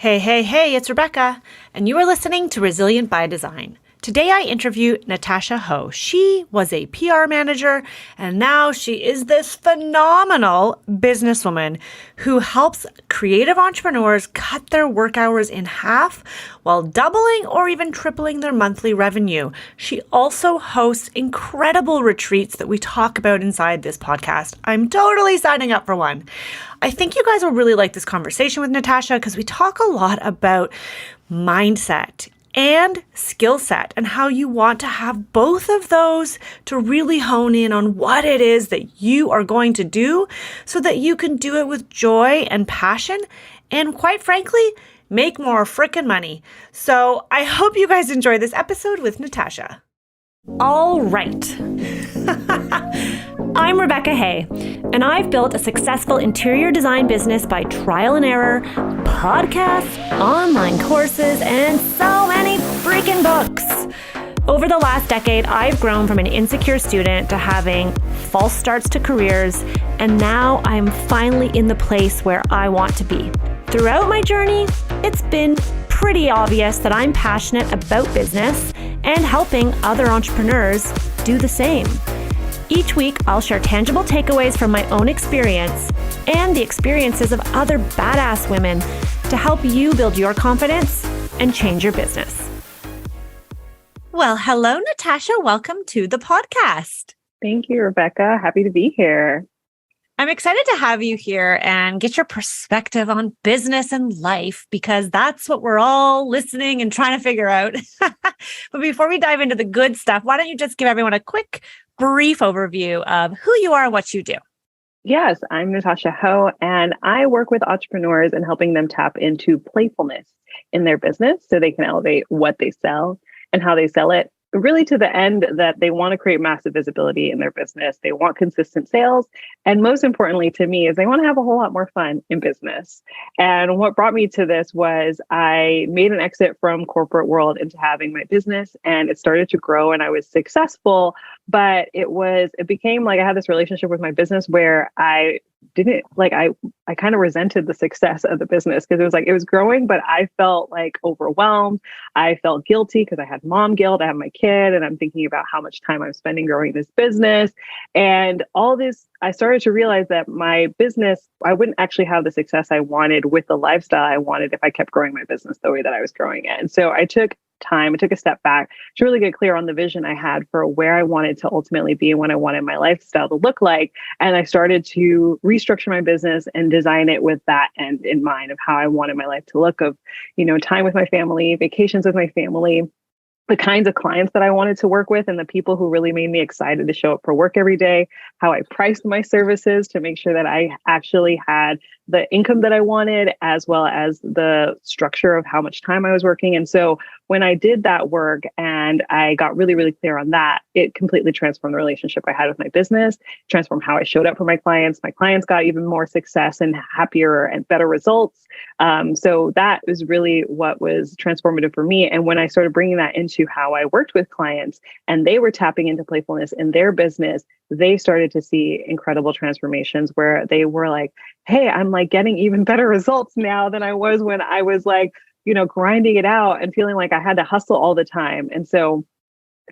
Hey, hey, hey, it's Rebecca, and you are listening to Resilient by Design. Today I interview Natasha Ho. She was a PR manager, and now she is this phenomenal businesswoman who helps creative entrepreneurs cut their work hours in half while doubling or even tripling their monthly revenue. She also hosts incredible retreats that we talk about inside this podcast. I'm totally signing up for one. I think you guys will really like this conversation with Natasha because we talk a lot about mindset and skill set and how you want to have both of those to really hone in on what it is that you are going to do so that you can do it with joy and passion and, quite frankly, make more frickin' money. So I hope you guys enjoy this episode with Natasha. All right. I'm Rebecca Hay, and I've built a successful interior design business by trial and error, podcasts, online courses, and so many freaking books. Over the last decade, I've grown from an insecure student to having false starts to careers, and now I'm finally in the place where I want to be. Throughout my journey, it's been pretty obvious that I'm passionate about business and helping other entrepreneurs do the same. Each week, I'll share tangible takeaways from my own experience and the experiences of other badass women to help you build your confidence and change your business. Well, hello, Natasha. Welcome to the podcast. Thank you, Rebecca. Happy to be here. I'm excited to have you here and get your perspective on business and life because that's what we're all listening and trying to figure out. But before we dive into the good stuff, why don't you just give everyone a quick, brief overview of who you are and what you do? Yes, I'm Natasha Ho, and I work with entrepreneurs and helping them tap into playfulness in their business so they can elevate what they sell and how they sell it, really to the end that they want to create massive visibility in their business. They want consistent sales. And most importantly to me is they want to have a whole lot more fun in business. And what brought me to this was I made an exit from corporate world into having my business, and it started to grow and I was successful. But it became like I had this relationship with my business where I didn't like, I kind of resented the success of the business because it was growing, but I felt like overwhelmed. I felt guilty because I had mom guilt. I have my kid and I'm thinking about how much time I'm spending growing this business. And all this, I started to realize that my business, I wouldn't actually have the success I wanted with the lifestyle I wanted if I kept growing my business the way that I was growing it. And so I took a step back to really get clear on the vision I had for where I wanted to ultimately be and what I wanted my lifestyle to look like. And I started to restructure my business and design it with that end in mind of how I wanted my life to look of, time with my family, vacations with my family, the kinds of clients that I wanted to work with and the people who really made me excited to show up for work every day, how I priced my services to make sure that I actually had the income that I wanted, as well as the structure of how much time I was working. And so when I did that work and I got really, really clear on that, it completely transformed the relationship I had with my business, transformed how I showed up for my clients. My clients got even more success and happier and better results. So that was really what was transformative for me. And when I started bringing that into how I worked with clients and they were tapping into playfulness in their business, they started to see incredible transformations where they were like, hey, I'm like getting even better results now than I was when I was like, grinding it out and feeling like I had to hustle all the time. And so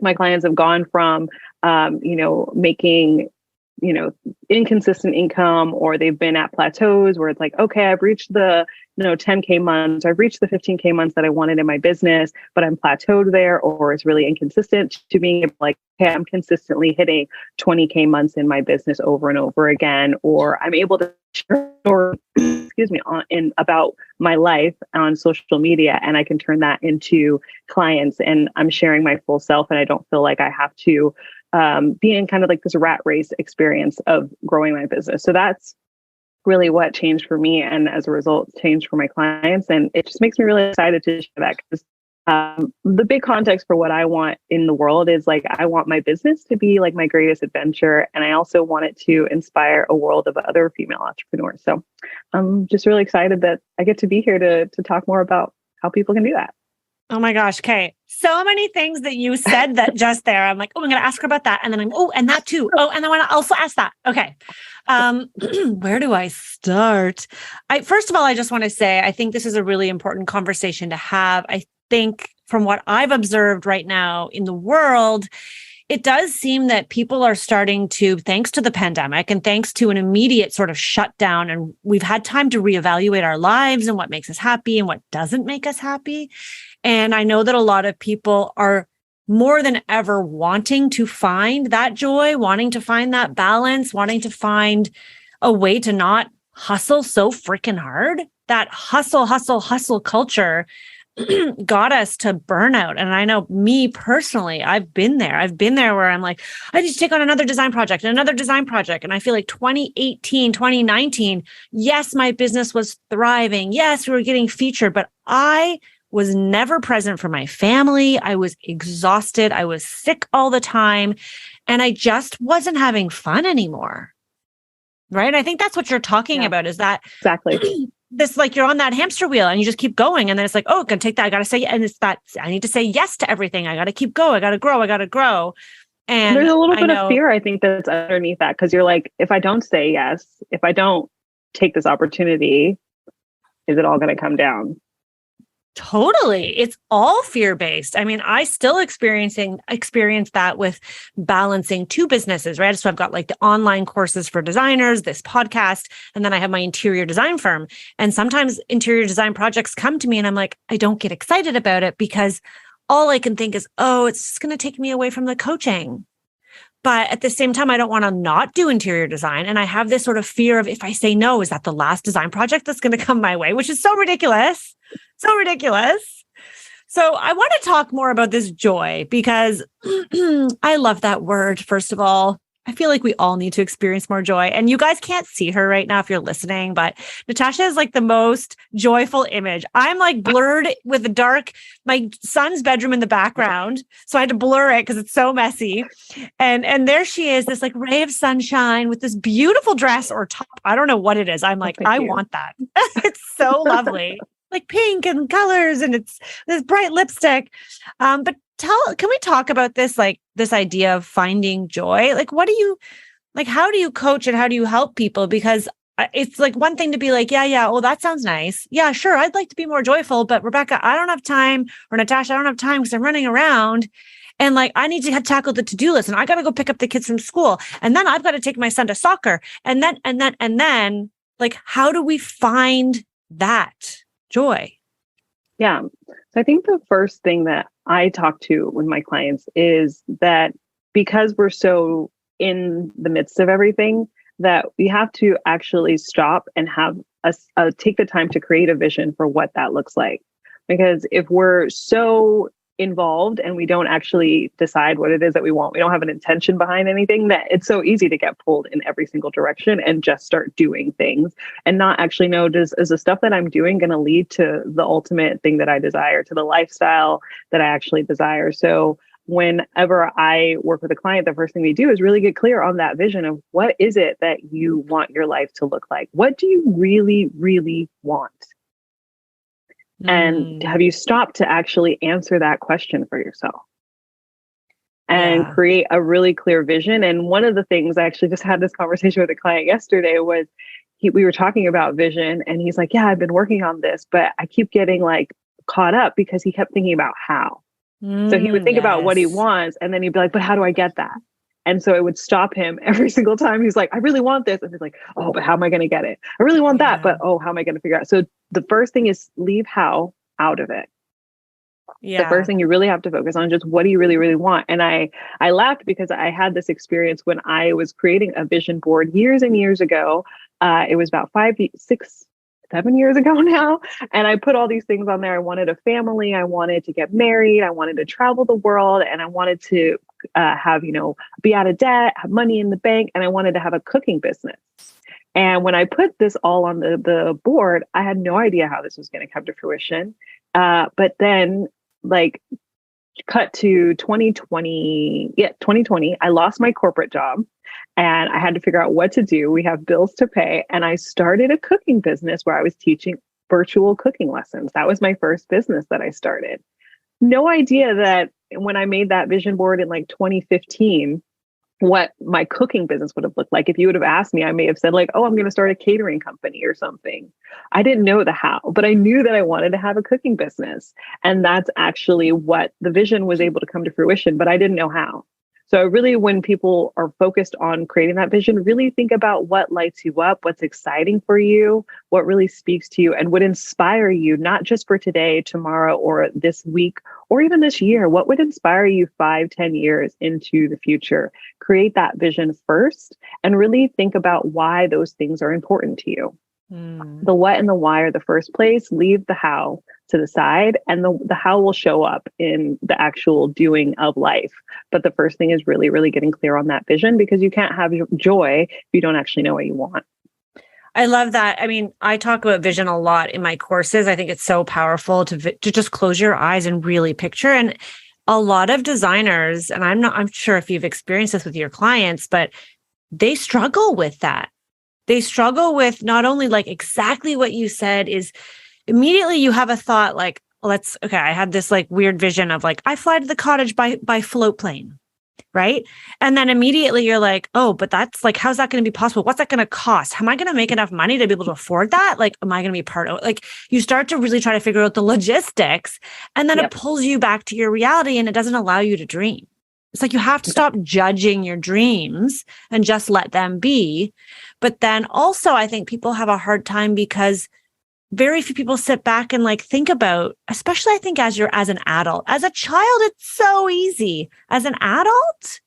my clients have gone from, making, inconsistent income, or they've been at plateaus where it's like, okay, I've reached the, 10K months, I've reached the 15K months that I wanted in my business, but I'm plateaued there, or it's really inconsistent, to being able like, hey, I'm consistently hitting 20K months in my business over and over again, or I'm able to share about my life on social media, and I can turn that into clients, and I'm sharing my full self, and I don't feel like I have to be in kind of like this rat race experience of growing my business. So that's really what changed for me, and as a result, changed for my clients. And it just makes me really excited to share that because the big context for what I want in the world is like, I want my business to be like my greatest adventure. And I also want it to inspire a world of other female entrepreneurs. So I'm just really excited that I get to be here to talk more about how people can do that. Oh my gosh. Okay. So many things that you said that just there. I'm like, oh, I'm going to ask her about that. And then and that too. Oh, and I want to also ask that. Okay. Where do I start? First of all, I just want to say, I think this is a really important conversation to have. I think from what I've observed right now in the world, it does seem that people are starting to, thanks to the pandemic and thanks to an immediate sort of shutdown, and we've had time to reevaluate our lives and what makes us happy and what doesn't make us happy. And I know that a lot of people are more than ever wanting to find that joy, wanting to find that balance, wanting to find a way to not hustle so freaking hard. That hustle culture got us to burnout. And I know me personally, I've been there. I've been there where I'm like, I need to take on another design project and another design project. And I feel like 2018, 2019, yes, my business was thriving. Yes, we were getting featured, but I was never present for my family. I was exhausted. I was sick all the time. And I just wasn't having fun anymore. Right. I think that's what you're talking about, is that exactly this, like, you're on that hamster wheel and you just keep going. And then it's like, oh, gonna take that. I got to say, and it's that I need to say yes to everything. I got to keep going. I got to grow. I got to grow. And there's a little bit of fear, I think, that's underneath that. Cause you're like, if I don't say yes, if I don't take this opportunity, is it all going to come down? Totally. It's all fear-based. I mean, I still experience that with balancing two businesses, right? So I've got like the online courses for designers, this podcast, and then I have my interior design firm. And sometimes interior design projects come to me and I'm like, I don't get excited about it because all I can think is, oh, it's just going to take me away from the coaching. But at the same time, I don't want to not do interior design. And I have this sort of fear of, if I say no, is that the last design project that's going to come my way, which is so ridiculous. So ridiculous. So I want to talk more about this joy because I love that word. First of all, I feel like we all need to experience more joy. And you guys can't see her right now if you're listening, but Natasha is like the most joyful image. I'm like blurred with the dark, my son's bedroom in the background. So I had to blur it because it's so messy. And there she is, this like ray of sunshine with this beautiful dress or top. I don't know what it is. I'm like, I want that. It's so lovely. Like pink and colors, and it's this bright lipstick. But can we talk about this, like this idea of finding joy? Like, how do you coach and how do you help people? Because it's like one thing to be like, yeah, well, that sounds nice. Yeah, sure. I'd like to be more joyful, but Rebecca, I don't have time, or Natasha, I don't have time because I'm running around. And like, I need to tackle the to-do list, and I got to go pick up the kids from school. And then I've got to take my son to soccer. And then like, how do we find that joy? Yeah. So I think the first thing that I talk to with my clients is that because we're so in the midst of everything, that we have to actually stop and have take the time to create a vision for what that looks like. Because if we're so involved and we don't actually decide what it is that we want, we don't have an intention behind anything, that it's so easy to get pulled in every single direction and just start doing things and not actually know, is the stuff that I'm doing going to lead to the ultimate thing that I desire, to the lifestyle that I actually desire. So whenever I work with a client, the first thing we do is really get clear on that vision of what is it that you want your life to look like? What do you really, really want? And have you stopped to actually answer that question for yourself and create a really clear vision? And one of the things, I actually just had this conversation with a client yesterday, was we were talking about vision, and he's like, yeah, I've been working on this, but I keep getting like caught up because he kept thinking about how. So he would think about what he wants, and then he'd be like, but how do I get that? And so it would stop him every single time. He's like, I really want this. And he's like, oh, but how am I going to get it? I really want that, but oh, how am I going to figure out? So the first thing is leave how out of it. Yeah. The first thing you really have to focus on, just what do you really, really want? And I laughed because I had this experience when I was creating a vision board years and years ago. It was about 5, 6, 7 years ago now. And I put all these things on there. I wanted a family. I wanted to get married. I wanted to travel the world. And I wanted to have, be out of debt, have money in the bank. And I wanted to have a cooking business. And when I put this all on the board, I had no idea how this was going to come to fruition. But then cut to 2020, I lost my corporate job and I had to figure out what to do. We have bills to pay. And I started a cooking business where I was teaching virtual cooking lessons. That was my first business that I started. no idea that when I made that vision board in like 2015, what my cooking business would have looked like. If you would have asked me, I may have said like, oh, I'm going to start a catering company or something. I didn't know the how, but I knew that I wanted to have a cooking business. And that's actually what the vision was able to come to fruition, but I didn't know how. So really, when people are focused on creating that vision, really think about what lights you up, what's exciting for you, what really speaks to you and would inspire you, not just for today, tomorrow, or this week, or even this year. What would inspire you 5, 10 years into the future? Create that vision first and really think about why those things are important to you. The what and the why are the first place. Leave the how to the side, and the how will show up in the actual doing of life. But the first thing is really, really getting clear on that vision, because you can't have joy if you don't actually know what you want. I love that. I mean, I talk about vision a lot in my courses. I think it's so powerful to just close your eyes and really picture. And a lot of designers, and I'm sure if you've experienced this with your clients, but they struggle with that. They struggle with not only like exactly what you said is immediately you have a thought like, I had this like weird vision of like, I fly to the cottage by float plane. Right. And then immediately you're like, oh, but that's like, how's that going to be possible? What's that going to cost? Am I going to make enough money to be able to afford that? Like, am I going to be part of it? Like, you start to really try to figure out the logistics, and then it pulls you back to your reality and it doesn't allow you to dream. It's like you have to stop judging your dreams and just let them be. But then also, I think people have a hard time because very few people sit back and like think about, especially I think as an adult. As a child, it's so easy. As an adult,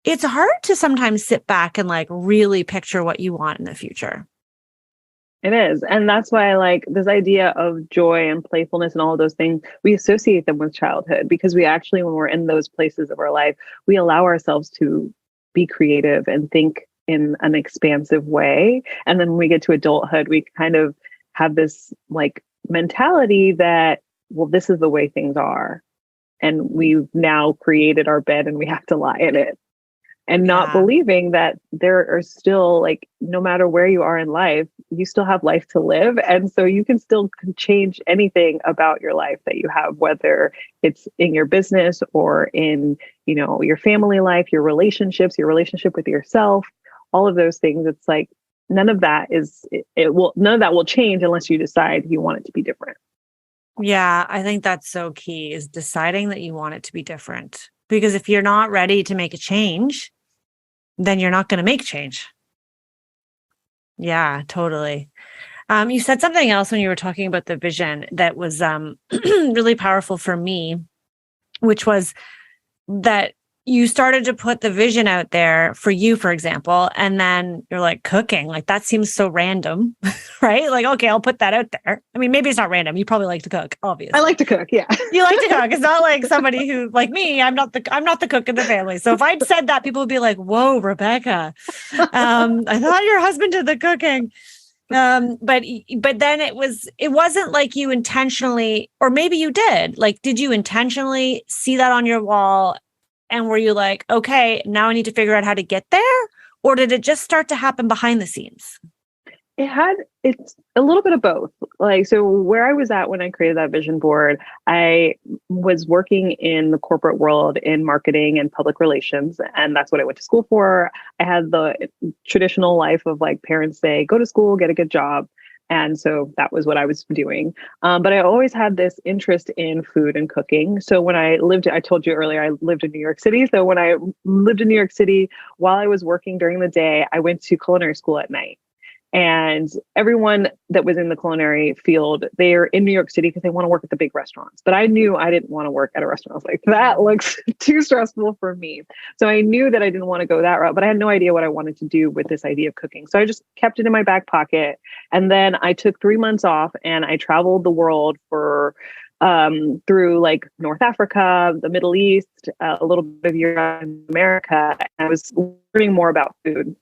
it's hard to sometimes sit back and like really picture what you want in the future. It is. And that's why I like this idea of joy and playfulness and all of those things. We associate them with childhood because we actually, when we're in those places of our life, we allow ourselves to be creative and think in an expansive way. And then when we get to adulthood, we kind of have this like mentality that, well, this is the way things are. And we've now created our bed and we have to lie in it. And not believing that there are still, like, no matter where you are in life, you still have life to live. And so you can still change anything about your life that you have, whether it's in your business or in, you know, your family life, your relationships, your relationship with yourself, all of those things. It's like, none of that will change unless you decide you want it to be different. Yeah, I think that's so key, is deciding that you want it to be different. Because if you're not ready to make a change, then you're not going to make change. Yeah, totally. You said something else when you were talking about the vision that was really powerful for me, which was that you started to put the vision out there for you, for example, and then you're like, cooking, like that seems so random, right? Like, okay, I'll put that out there. I mean, maybe it's not random. You probably like to cook, obviously. I like to cook, yeah. You like to cook. It's not like somebody who, like me, I'm not the cook in the family. So if I'd said that, people would be like, whoa, Rebecca, I thought your husband did the cooking. But then it wasn't like you intentionally, or maybe you did, like, did you intentionally see that on your wall? And were you like, okay, now I need to figure out how to get there? Or did it just start to happen behind the scenes? It's a little bit of both. Like, so where I was at when I created that vision board, I was working in the corporate world in marketing and public relations. And that's what I went to school for. I had the traditional life of like parents say, go to school, get a good job. And so that was what I was doing. But I always had this interest in food and cooking. So when I told you earlier, I lived in New York City. So when I lived in New York City, while I was working during the day, I went to culinary school at night. And everyone that was in the culinary field, they're in New York City because they want to work at the big restaurants. But I knew I didn't want to work at a restaurant. I was like, that looks too stressful for me. So I knew that I didn't want to go that route, but I had no idea what I wanted to do with this idea of cooking. So I just kept it in my back pocket. And then I took 3 months off and I traveled the world for through like North Africa, the Middle East, a little bit of Europe and America. And I was learning more about food.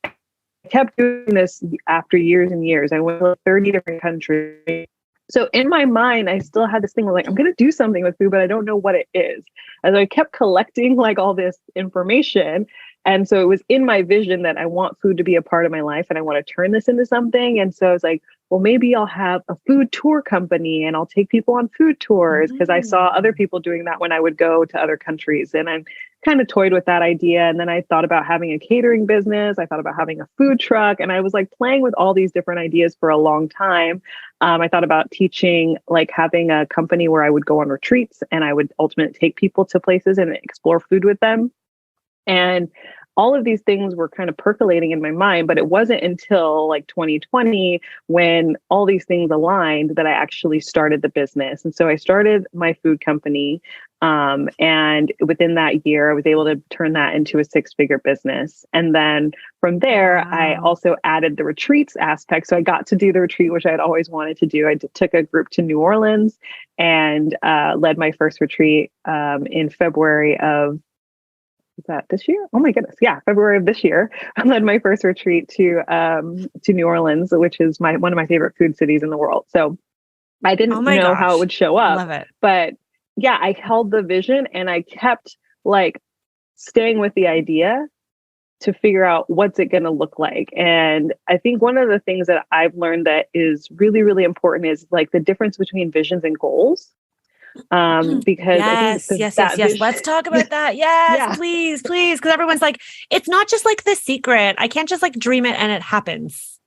I kept doing this after years and years. I went to 30 different countries. So in my mind, I still had this thing where like, I'm going to do something with food, but I don't know what it is. As I kept collecting like all this information, And so it was in my vision that I want food to be a part of my life and I want to turn this into something. And so I was like, well, maybe I'll have a food tour company and I'll take people on food tours, because I saw other people doing that when I would go to other countries. And I kind of toyed with that idea. And then I thought about having a catering business. I thought about having a food truck. And I was like playing with all these different ideas for a long time. I thought about teaching, like having a company where I would go on retreats and I would ultimately take people to places and explore food with them. And all of these things were kind of percolating in my mind, but it wasn't until like 2020 when all these things aligned that I actually started the business. And so I started my food company. And within that year, I was able to turn that into a 6-figure business. And then from there, I also added the retreats aspect. So I got to do the retreat, which I had always wanted to do. I took a group to New Orleans and led my first retreat in February of, is that this year? Oh my goodness. Yeah. February of this year. I led my first retreat to New Orleans, which is one of my favorite food cities in the world. So I didn't know how it would show up. Love it. But yeah, I held the vision and I kept like staying with the idea to figure out what's it going to look like. And I think one of the things that I've learned that is really, really important is like the difference between visions and goals. Because I think yes. vision, Let's talk about that. Yes, please. Because everyone's like, it's not just like The Secret. I can't just like dream it and it happens.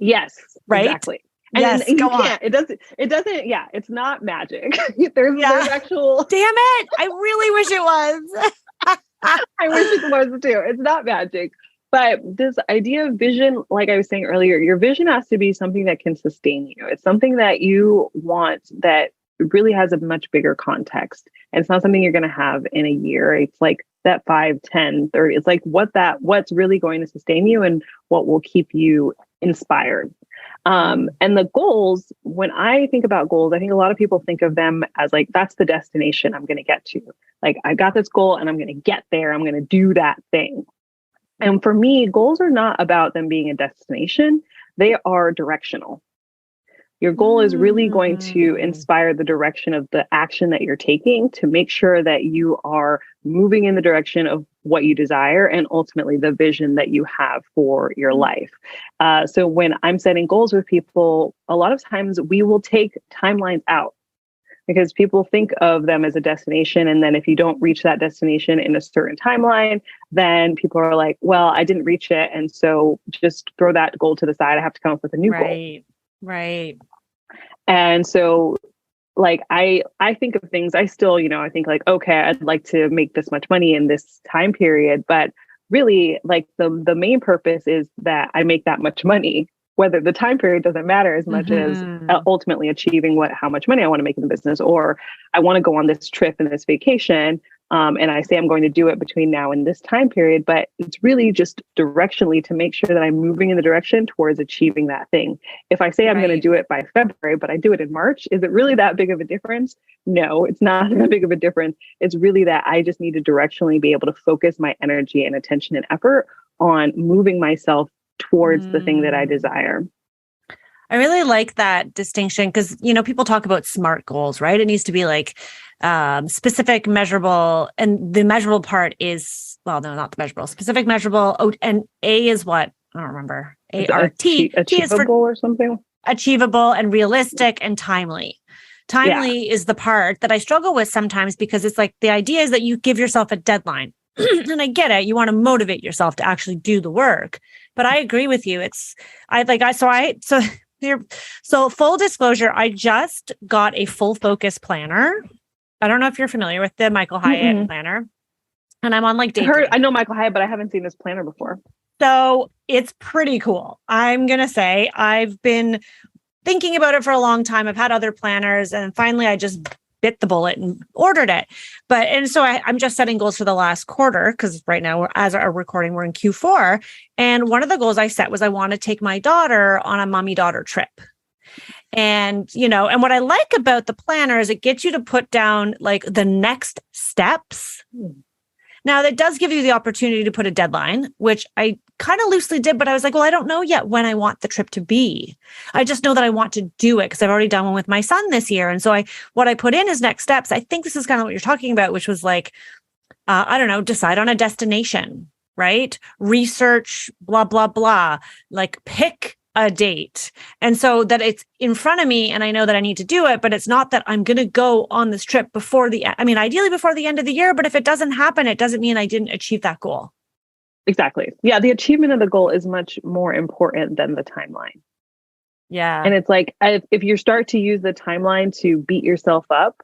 Yes, right. Exactly. Yes, and go on. It doesn't. Yeah, it's not magic. there's actual. Damn it! I really wish it was. I wish it was too. It's not magic. But this idea of vision, like I was saying earlier, your vision has to be something that can sustain you. It's something that you want that really has a much bigger context. And it's not something you're going to have in a year. It's like that 5, 10, 30. It's like what's really going to sustain you and what will keep you inspired. And the goals, when I think about goals, I think a lot of people think of them as like, that's the destination I'm going to get to. Like, I got this goal and I'm going to get there. I'm going to do that thing. And for me, goals are not about them being a destination. They are directional. Your goal is really going to inspire the direction of the action that you're taking to make sure that you are moving in the direction of what you desire and ultimately the vision that you have for your life. So when I'm setting goals with people, a lot of times we will take timelines out because people think of them as a destination. And then if you don't reach that destination in a certain timeline, then people are like, well, I didn't reach it. And so just throw that goal to the side. I have to come up with a new goal. Right. And so like, I think of things, I still, I think like, okay, I'd like to make this much money in this time period, but really like the main purpose is that I make that much money, whether the time period doesn't matter as much as ultimately achieving how much money I want to make in the business, or I want to go on this trip and this vacation. And I say I'm going to do it between now and this time period, but it's really just directionally to make sure that I'm moving in the direction towards achieving that thing. If I say I'm going to do it by February, but I do it in March, is it really that big of a difference? No, it's not that big of a difference. It's really that I just need to directionally be able to focus my energy and attention and effort on moving myself towards the thing that I desire. I really like that distinction because, people talk about SMART goals, right? It needs to be like specific, measurable, and the measurable part is, well, no, not the measurable, specific, measurable. Oh, and A is what? I don't remember. A-R-T. T is for or something. Achievable and realistic and timely. Timely is the part that I struggle with sometimes because it's like the idea is that you give yourself a deadline. And I get it. You want to motivate yourself to actually do the work. But I agree with you. So full disclosure, I just got a full focus planner. I don't know if you're familiar with the Michael Hyatt planner. And I'm on like day three. I know Michael Hyatt, but I haven't seen this planner before. So it's pretty cool. I'm going to say I've been thinking about it for a long time. I've had other planners and finally I just bit the bullet and ordered it. And so I'm just setting goals for the last quarter because right now, as our recording, we're in Q4. And one of the goals I set was I want to take my daughter on a mommy-daughter trip. And, and what I like about the planner is it gets you to put down like the next steps. Now, that does give you the opportunity to put a deadline, which I kind of loosely did, but I was like, well, I don't know yet when I want the trip to be. I just know that I want to do it because I've already done one with my son this year. And so what I put in is next steps. I think this is kind of what you're talking about, which was like, I don't know, decide on a destination, right? Research, blah, blah, blah, like pick a date. And so that it's in front of me and I know that I need to do it, but it's not that I'm going to go on this trip ideally before the end of the year, but if it doesn't happen, it doesn't mean I didn't achieve that goal. Exactly. Yeah. The achievement of the goal is much more important than the timeline. Yeah. And it's like, if you start to use the timeline to beat yourself up,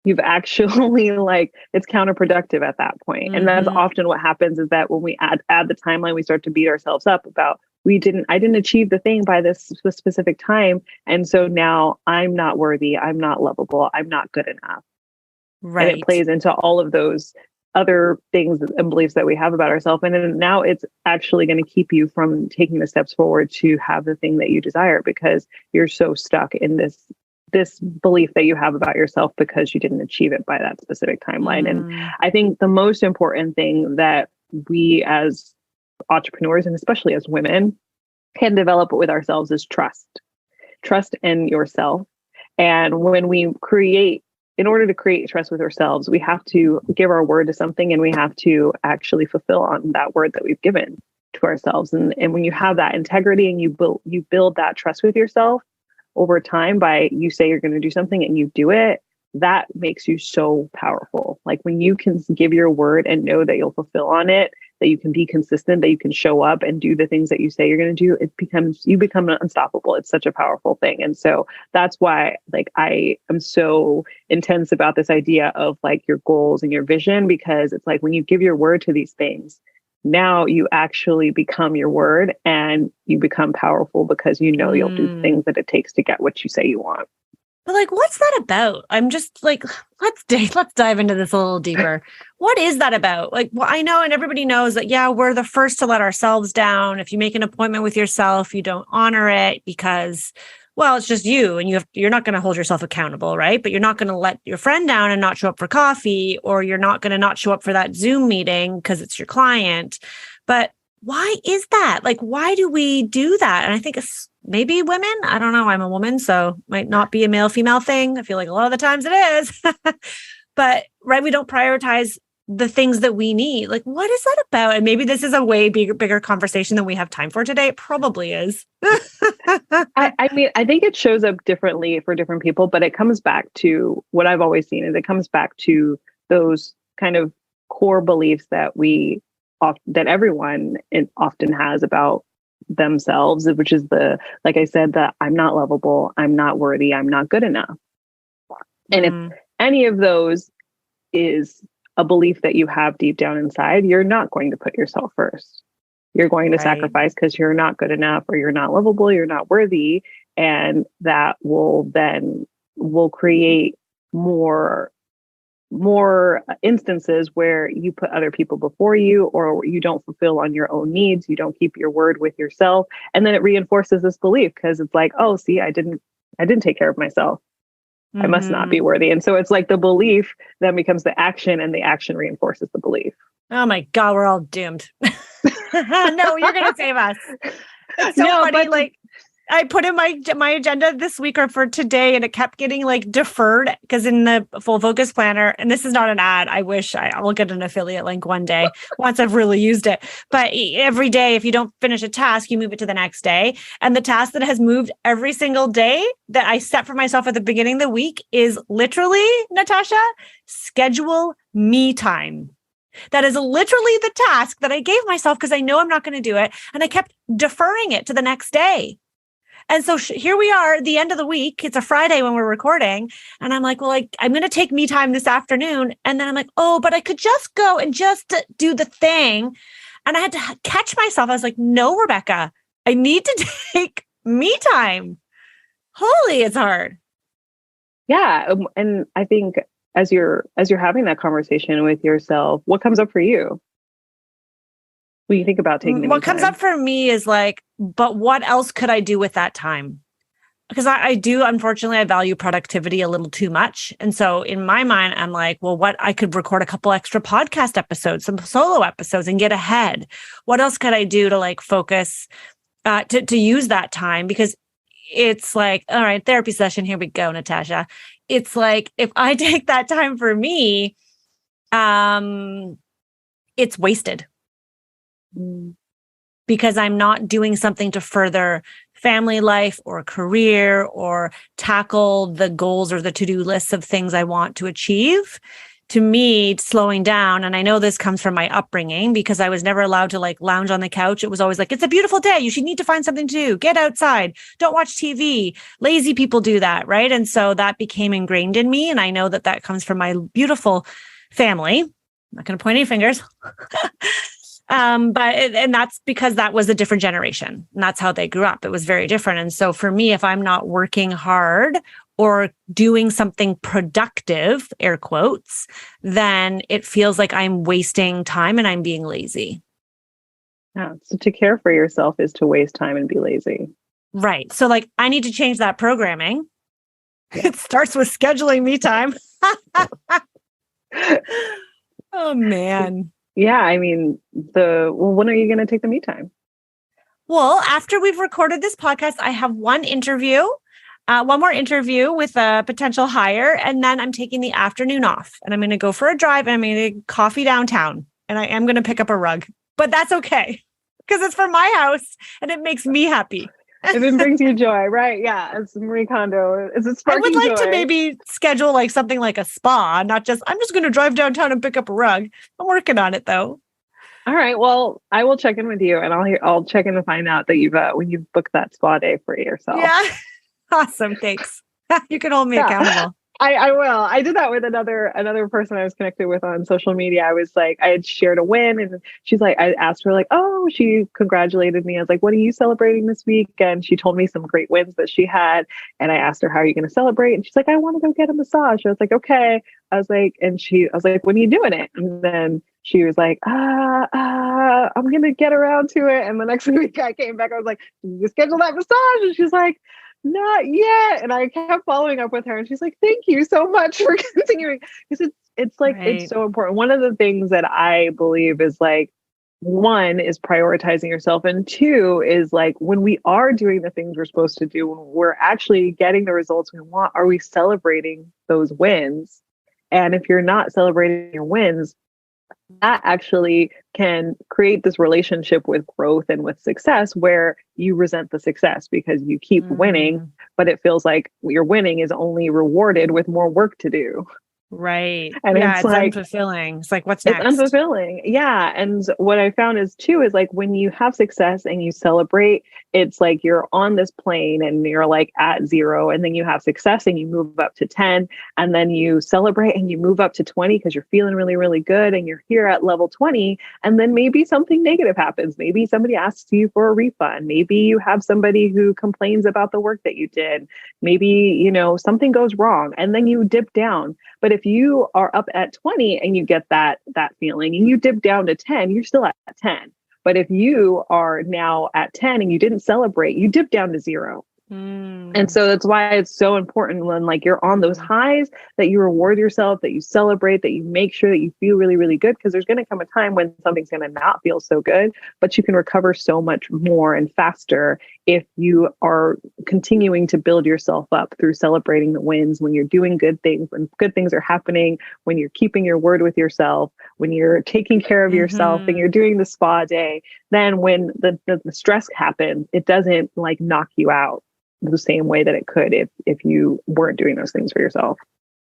you've actually like, it's counterproductive at that point. And that's often what happens, is that when we add the timeline, we start to beat ourselves up about, I didn't achieve the thing by this specific time. And so now I'm not worthy. I'm not lovable. I'm not good enough. Right. And it plays into all of those other things and beliefs that we have about ourselves. And then now it's actually going to keep you from taking the steps forward to have the thing that you desire, because you're so stuck in this belief that you have about yourself because you didn't achieve it by that specific timeline. And I think the most important thing that we as entrepreneurs, and especially as women, can develop with ourselves is trust in yourself. And when we in order to create trust with ourselves, we have to give our word to something, and we have to actually fulfill on that word that we've given to ourselves. And when you have that integrity and you build that trust with yourself over time by, you say you're going to do something and you do it, that makes you so powerful. Like when you can give your word and know that you'll fulfill on it, that you can be consistent, that you can show up and do the things that you say you're going to do, you become unstoppable. It's such a powerful thing. And so that's why like I am so intense about this idea of like your goals and your vision, because it's like when you give your word to these things, now you actually become your word and you become powerful because you know you'll do things that it takes to get what you say you want. But like, what's that about? I'm just like, let's dive into this a little deeper. What is that about? Like, well, I know, and everybody knows that, yeah, we're the first to let ourselves down. If you make an appointment with yourself, you don't honor it because, well, it's just you, and you're not going to hold yourself accountable, right? But you're not going to let your friend down and not show up for coffee, or you're not going to not show up for that Zoom meeting because it's your client. But why is that? Like, why do we do that? And I think it's maybe women. I don't know. I'm a woman, so might not be a male-female thing. I feel like a lot of the times it is. But right, we don't prioritize the things that we need. Like, what is that about? And maybe this is a way bigger conversation than we have time for today. It probably is. I mean, I think it shows up differently for different people, but it comes back to what I've always seen is it comes back to those kind of core beliefs that that everyone often has about themselves, which is like I said, that I'm not lovable, I'm not worthy, I'm not good enough. And if any of those is a belief that you have deep down inside, you're not going to put yourself first. You're going to sacrifice because you're not good enough, or you're not lovable, you're not worthy. And that will create more instances where you put other people before you, or you don't fulfill on your own needs. You don't keep your word with yourself. And then it reinforces this belief because it's like, oh, see, I didn't take care of myself. I must not be worthy. And so it's like the belief then becomes the action, and the action reinforces the belief. Oh my God, we're all doomed. No, you're going to save us. It's so funny. Like, I put in my agenda this week or for today, and it kept getting like deferred because in the full focus planner, and this is not an ad. I wish I will get an affiliate link one day once I've really used it. But every day, if you don't finish a task, you move it to the next day. And the task that has moved every single day that I set for myself at the beginning of the week is literally, Natasha, schedule me time. That is literally the task that I gave myself because I know I'm not going to do it. And I kept deferring it to the next day. And so here we are at the end of the week. It's a Friday when we're recording. And I'm like, well, I'm going to take me time this afternoon. And then I'm like, oh, but I could just go and just do the thing. And I had to catch myself. I was like, no, Rebecca, I need to take me time. Holy, it's hard. Yeah. And I think as you're having that conversation with yourself, what comes up for you? When you think about taking what comes up for me is like, but what else could I do with that time? Because I do, unfortunately, I value productivity a little too much. And so in my mind, I'm like, well, what I could record a couple extra podcast episodes, some solo episodes, and get ahead. What else could I do to like focus, to use that time? Because it's like, all right, therapy session, here we go, Natasha. It's like, if I take that time for me, it's wasted. Mm. because I'm not doing something to further family life or career or tackle the goals or the to-do lists of things I want to achieve. To me, slowing down, and I know this comes from my upbringing because I was never allowed to like lounge on the couch. It was always like, it's a beautiful day. You should need to find something to do. Get outside. Don't watch TV. Lazy people do that, right? And so that became ingrained in me. And I know that that comes from my beautiful family. I'm not going to point any fingers. And that's because that was a different generation. And that's how they grew up. It was very different. And so for me, if I'm not working hard or doing something productive, air quotes, then it feels like I'm wasting time and I'm being lazy. Yeah. So to care for yourself is to waste time and be lazy. Right. So like I need to change that programming. It starts with scheduling me time. Oh, man. Yeah. I mean, when are you going to take the me time? Well, after we've recorded this podcast, I have one more interview with a potential hire, and then I'm taking the afternoon off and I'm going to go for a drive and I'm going to coffee downtown and I am going to pick up a rug, but that's okay because it's for my house and it makes me happy. If it brings you joy, right? Yeah. It's Marie Kondo. It's a sparking I would like joy. to maybe schedule like something like a spa, not just, I'm just going to drive downtown and pick up a rug. I'm working on it though. All right. Well, I will check in with you and I'll check in to find out that when you've booked that spa day for yourself. Yeah. Awesome. Thanks. You can hold me accountable. I will. I did that with another person I was connected with on social media. I was like, I had shared a win and she's like, I asked her like, oh, she congratulated me. I was like, what are you celebrating this week? And she told me some great wins that she had. And I asked her, how are you going to celebrate? And she's like, I want to go get a massage. I was like, okay. I was like, when are you doing it? And then she was like, I'm going to get around to it. And the next week I came back, I was like, you schedule that massage? And she's like, not yet. And I kept following up with her and she's like, thank you so much for continuing. Because it's like, It's so important. One of the things that I believe is like, one is prioritizing yourself. And two is like, when we are doing the things we're supposed to do, when we're actually getting the results we want, are we celebrating those wins? And if you're not celebrating your wins, that actually can create this relationship with growth and with success where you resent the success because you keep winning, but it feels like your winning is only rewarded with more work to do. Right. And it's like unfulfilling. It's like, what's next? It's unfulfilling. Yeah. And what I found is too, is like when you have success and you celebrate, it's like you're on this plane and you're like at 0 and then you have success and you move up to 10 and then you celebrate and you move up to 20 because you're feeling really, really good and you're here at level 20. And then maybe something negative happens. Maybe somebody asks you for a refund. Maybe you have somebody who complains about the work that you did. Maybe, something goes wrong and then you dip down. But if you are up at 20 and you get that feeling and you dip down to 10, you're still at 10. But if you are now at 10 and you didn't celebrate, you dip down to 0. And so that's why it's so important when like you're on those highs that you reward yourself, that you celebrate, that you make sure that you feel really, really good, because there's going to come a time when something's going to not feel so good, but you can recover so much more and faster if you are continuing to build yourself up through celebrating the wins, when you're doing good things, when good things are happening, when you're keeping your word with yourself, when you're taking care of yourself and you're doing the spa day. Then when the stress happens, it doesn't like knock you out the same way that it could if you weren't doing those things for yourself.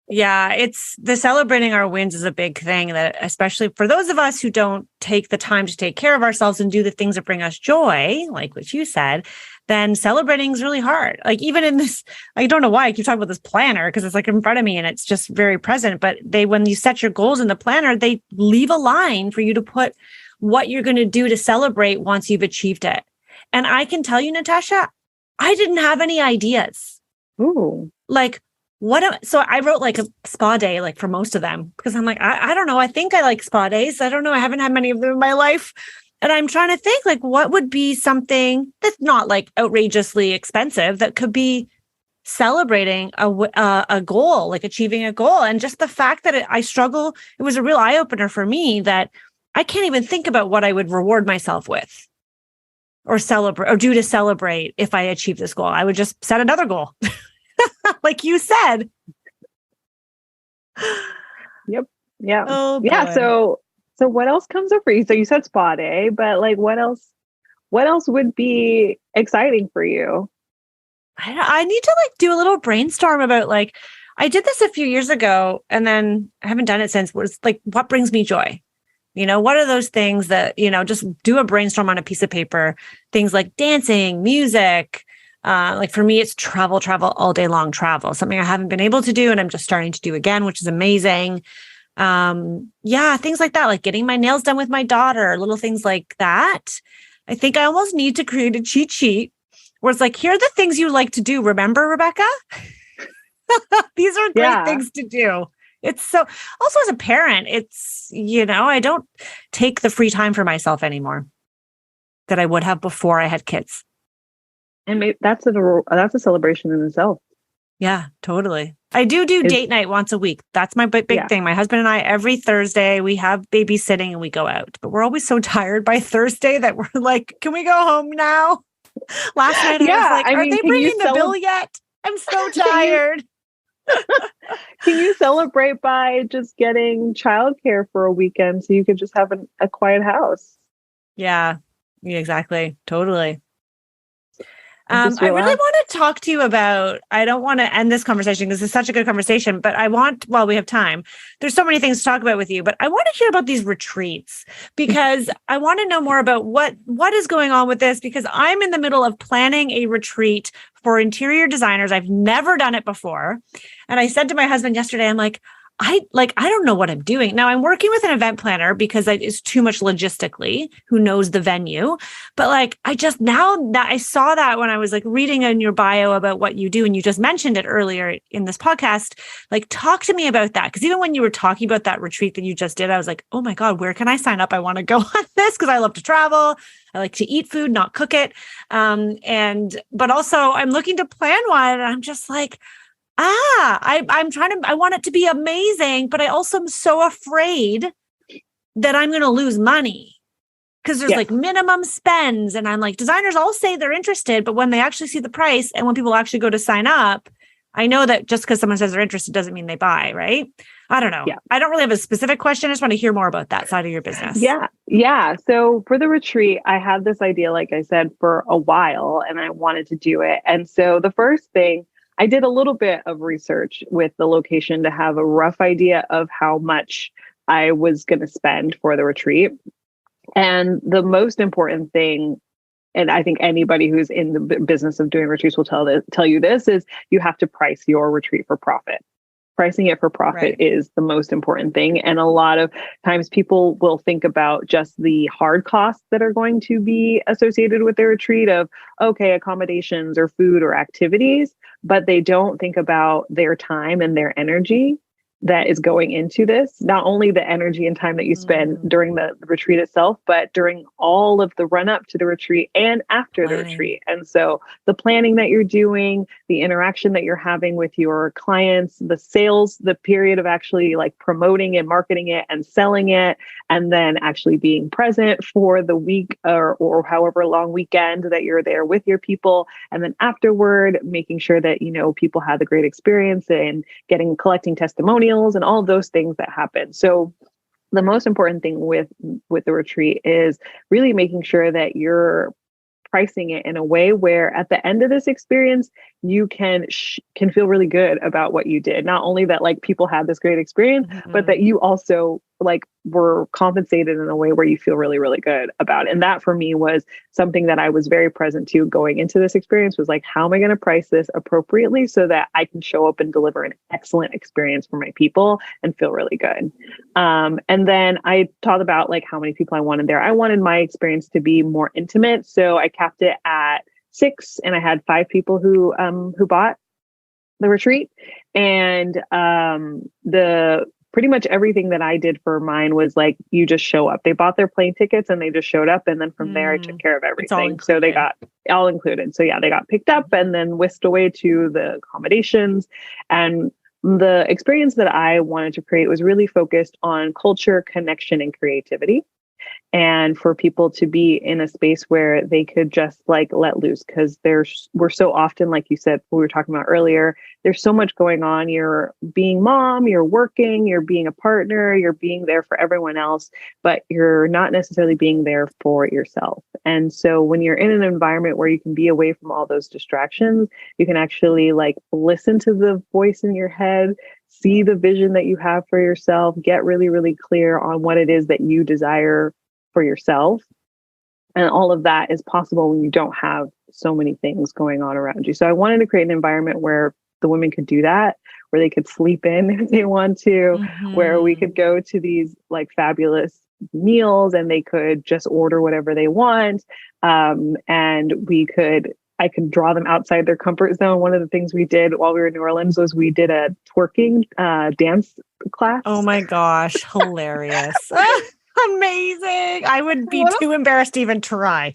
Yeah, it's the celebrating our wins is a big thing, that especially for those of us who don't take the time to take care of ourselves and do the things that bring us joy, like what you said, then celebrating is really hard. Like even in this, I don't know why I keep talking about this planner because it's like in front of me and it's just very present. But when you set your goals in the planner, they leave a line for you to put what you're going to do to celebrate once you've achieved it. And I can tell you, Natasha, I didn't have any ideas. Ooh. Like so I wrote like a spa day, like for most of them, because I'm like, I don't know. I think I like spa days. I don't know. I haven't had many of them in my life. And I'm trying to think like, what would be something that's not like outrageously expensive that could be celebrating a goal, like achieving a goal. And just the fact that I struggle, it was a real eye opener for me that I can't even think about what I would reward myself with or celebrate or do to celebrate if I achieve this goal. I would just set another goal. Like you said. Yep. Yeah. Oh, yeah. boy. So So what else comes up for you? So you said spa day, but like what else would be exciting for you? I need to like do a little brainstorm about like, I did this a few years ago and then I haven't done it since. Was like, what brings me joy? What are those things that, just do a brainstorm on a piece of paper, things like dancing, music. Like for me, it's travel all day long travel, something I haven't been able to do. And I'm just starting to do again, which is amazing. Yeah, things like that, like getting my nails done with my daughter, little things like that. I think I almost need to create a cheat sheet where it's like, here are the things you like to do. Remember, Rebecca? These are great Yeah. things to do. It's so, also as a parent, it's, I don't take the free time for myself anymore that I would have before I had kids. And maybe that's a celebration in itself. Yeah, totally. I do date night once a week. That's my big Yeah. thing. My husband and I, every Thursday, we have babysitting and we go out. But we're always so tired by Thursday that we're like, can we go home now? Last night I was like, are they bringing the bill yet? I'm so tired. Can you celebrate by just getting childcare for a weekend so you could just have a quiet house? Yeah, exactly. Totally. I Just really relax. want to talk to you about, I don't want to end this conversation because it's such a good conversation, but I want, while we have time, there's so many things to talk about with you, but I want to hear about these retreats because I want to know more about what is going on with this, because I'm in the middle of planning a retreat for interior designers. I've never done it before. And I said to my husband yesterday, I'm like, I don't know what I'm doing. Now I'm working with an event planner because it's too much logistically, who knows the venue. But like, now that I saw that when I was like reading in your bio about what you do, and you just mentioned it earlier in this podcast, like talk to me about that. Cause even when you were talking about that retreat that you just did, I was like, oh my God, where can I sign up? I want to go on this because I love to travel. I like to eat food, not cook it. But also I'm looking to plan one and I'm just like, I want it to be amazing, but I also am so afraid that I'm going to lose money because there's like minimum spends. And I'm like, designers all say they're interested, but when they actually see the price and when people actually go to sign up, I know that just because someone says they're interested doesn't mean they buy, right? I don't know. Yeah. I don't really have a specific question. I just want to hear more about that side of your business. Yeah. Yeah. So for the retreat, I had this idea, like I said, for a while, and I wanted to do it. And so the first thing, I did a little bit of research with the location to have a rough idea of how much I was going to spend for the retreat. And the most important thing, and I think anybody who's in the business of doing retreats will tell you this, is you have to price your retreat for profit. Pricing it for profit is the most important thing. And a lot of times people will think about just the hard costs that are going to be associated with their retreat of, okay, accommodations or food or activities, but they don't think about their time and their energy that is going into this. Not only the energy and time that you spend during the retreat itself, but during all of the run up to the retreat and after the retreat. And so the planning that you're doing, the interaction that you're having with your clients, the sales, the period of actually like promoting and marketing it and selling it, and then actually being present for the week or however long weekend that you're there with your people. And then afterward, making sure that, people had the great experience and collecting testimonials and all of those things that happen. So the most important thing with the retreat is really making sure that you're pricing it in a way where at the end of this experience, you can feel really good about what you did. Not only that like people had this great experience, but that you also like were compensated in a way where you feel really, really good about it. And that for me was something that I was very present to going into this experience, was like, how am I going to price this appropriately so that I can show up and deliver an excellent experience for my people and feel really good. And then I thought about like how many people I wanted there. I wanted my experience to be more intimate. So I capped it at 6, and I had 5 people who bought the retreat. And the pretty much everything that I did for mine was like, you just show up. They bought their plane tickets and they just showed up. And then from there, I took care of everything. So they got all included. So yeah, they got picked up and then whisked away to the accommodations. And the experience that I wanted to create was really focused on culture, connection, and creativity. and for people to be in a space where they could just like let loose, because we're so often, like you said, we were talking about earlier, there's so much going on. You're being mom, you're working, you're being a partner, you're being there for everyone else, but you're not necessarily being there for yourself. And so when you're in an environment where you can be away from all those distractions, you can actually like listen to the voice in your head, see the vision that you have for yourself, get really, really clear on what it is that you desire for yourself. And all of that is possible when you don't have so many things going on around you. So I wanted to create an environment where the women could do that, where they could sleep in if they want to, where we could go to these like fabulous meals and they could just order whatever they want. And I could draw them outside their comfort zone. One of the things we did while we were in New Orleans was we did a twerking dance class. Oh my gosh, hilarious. Amazing. I would be too embarrassed to even try.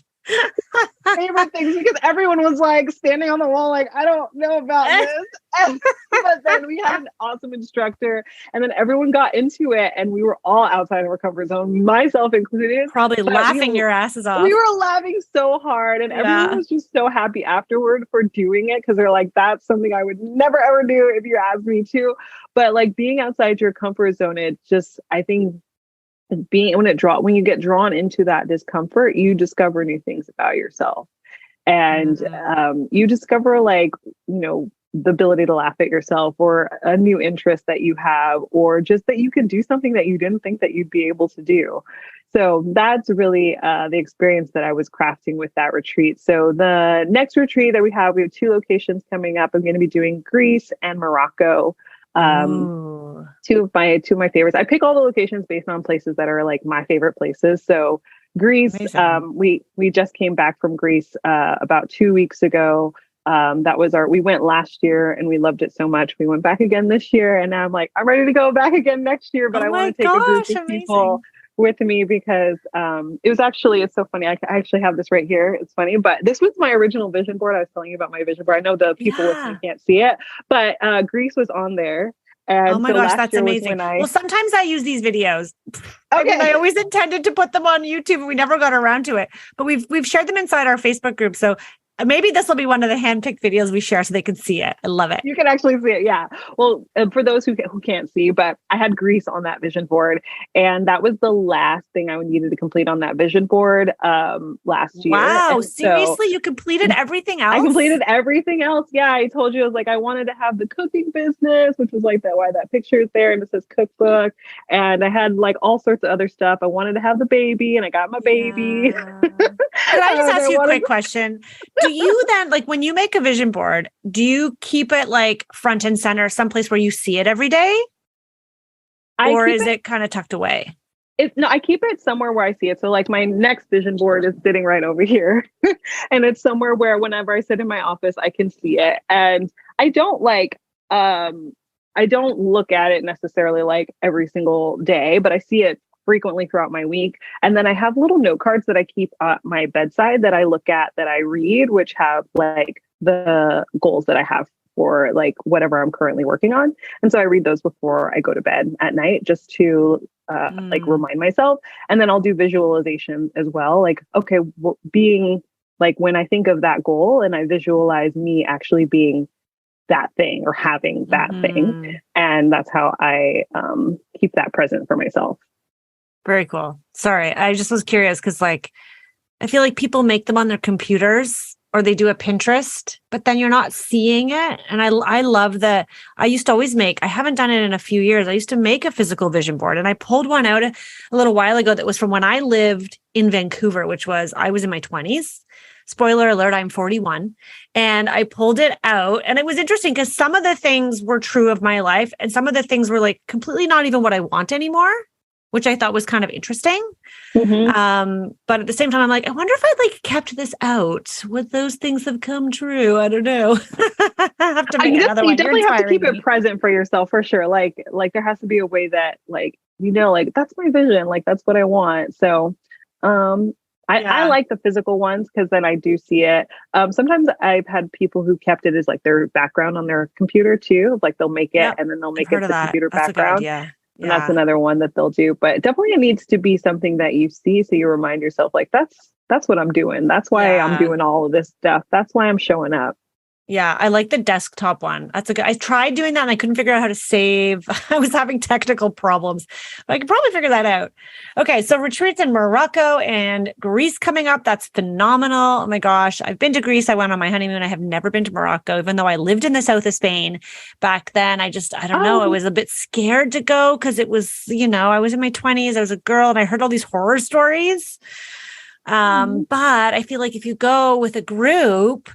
Favorite things, because everyone was like standing on the wall like, I don't know about this. But then we had an awesome instructor, and then everyone got into it, and we were all outside of our comfort zone, myself included. Probably laughing your asses off. We were laughing so hard, and everyone was just so happy afterward for doing it, because they're like, that's something I would never ever do if you asked me to. But like being outside your comfort zone, it just, I think, when you get drawn into that discomfort, you discover new things about yourself, and you discover like, the ability to laugh at yourself, or a new interest that you have, or just that you can do something that you didn't think that you'd be able to do. So that's really the experience that I was crafting with that retreat. So the next retreat that we have 2 locations coming up. I'm going to be doing Greece and Morocco. Two of my favorites. I pick all the locations based on places that are like my favorite places. So Greece, we just came back from Greece about 2 weeks ago. We went last year and we loved it so much. We went back again this year, and now I'm like, I'm ready to go back again next year, but I want to take a group of people with me, because it's so funny. I actually have this right here. It's funny, but this was my original vision board. I was telling you about my vision board. I know the people with me can't see it, but Greece was on there. And oh my gosh, that's amazing. Well, sometimes I use these videos. Okay. I always intended to put them on YouTube, and we never got around to it. But we've shared them inside our Facebook group. So maybe this will be one of the handpicked videos we share so they can see it. I love it. You can actually see it. Yeah. Well, for those who can't see, but I had Greece on that vision board, and that was the last thing I needed to complete on that vision board last year. Wow. And seriously? You completed everything else? I completed everything else. Yeah. I told you, I was like, I wanted to have the cooking business, which was like why that picture is there, and it says cookbook. And I had like all sorts of other stuff. I wanted to have the baby, and I got my baby. Could I just ask you a quick question? Do you then, like, when you make a vision board, do you keep it like front and center, someplace where you see it every day? Or is it kind of tucked away? No, I keep it somewhere where I see it. So like my next vision board is sitting right over here. And it's somewhere where whenever I sit in my office, I can see it. And I don't look at it necessarily like every single day, but I see it frequently throughout my week. And then I have little note cards that I keep at my bedside that I look at, that I read, which have like the goals that I have for like whatever I'm currently working on. And so I read those before I go to bed at night, just to like remind myself. And then I'll do visualization as well. Like, okay, being like, when I think of that goal and I visualize me actually being that thing or having that thing. And that's how I keep that present for myself. Very cool. Sorry. I just was curious because like, I feel like people make them on their computers or they do a Pinterest, but then you're not seeing it. And I love that. I used to always I haven't done it in a few years. I used to make a physical vision board, and I pulled one out a little while ago that was from when I lived in Vancouver, I was in my 20s. Spoiler alert, I'm 41. And I pulled it out, and it was interesting because some of the things were true of my life and some of the things were like completely not even what I want anymore, which I thought was kind of interesting. But at the same time, I'm like, I wonder if I'd like kept this out. Would those things have come true? I don't know. I have to make another one. You definitely have to keep it present for yourself for sure. Like there has to be a way that like, like that's my vision. Like that's what I want. So I like the physical ones because then I do see it. Sometimes I've had people who kept it as like their background on their computer too. Like they'll make it and then they'll make it the computer background. And that's Yeah. another one that they'll do. But definitely it needs to be something that you see. So you remind yourself, like, that's what I'm doing. That's why I'm Yeah. doing all of this stuff. That's why I'm showing up. Yeah, I like the desktop one. That's a good. I tried doing that and I couldn't figure out how to save. I was having technical problems, but I could probably figure that out. Okay, so retreats in Morocco and Greece coming up. That's phenomenal. Oh my gosh, I've been to Greece. I went on my honeymoon. I have never been to Morocco, even though I lived in the south of Spain back then. I don't know. I was a bit scared to go because it was, I was in my 20s. I was a girl and I heard all these horror stories. But I feel like if you go with a group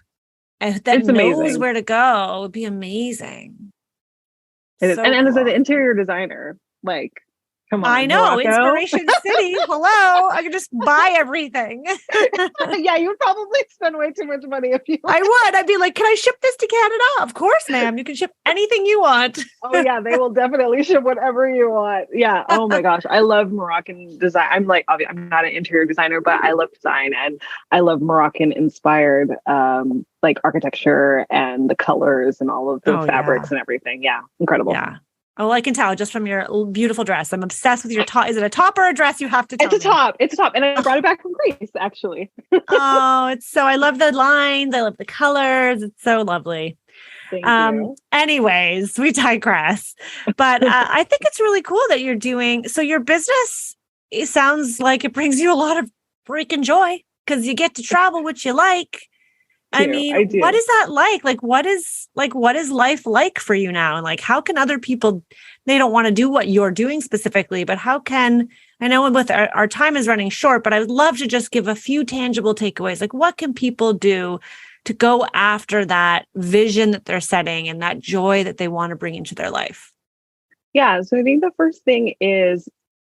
that It's knows amazing. where to go, would be amazing. It is. So And as an cool. interior designer, like, come I on, know, Morocco. Inspiration City. Hello, I could just buy everything. Yeah, you would probably spend way too much money if you I would. I'd be like, can I ship this to Canada? Of course, ma'am. You can ship anything you want. Oh yeah, they will definitely ship whatever you want. Yeah. Oh my gosh, I love Moroccan design. I'm not an interior designer, but I love design and I love Moroccan inspired like architecture and the colors and all of the Oh, fabrics yeah. and everything. Yeah, incredible. Yeah. Oh, I can tell just from your beautiful dress. I'm obsessed with your top. Is it a top or a dress? You have to tell It's a me. top. It's a top, and I brought it back from Greece actually. Oh, I love the lines. I love the colors. It's so lovely. Thank you. Anyways, we digress. But I think it's really cool that you're doing. So your business, it sounds like it brings you a lot of freaking joy because you get to travel, which you like. I mean, I what do. is that like? What is life like for you now? And like, how can other people, they don't want to do what you're doing specifically, but I know with our time is running short, but I would love to just give a few tangible takeaways. Like what can people do to go after that vision that they're setting and that joy that they want to bring into their life? Yeah. So I think the first thing is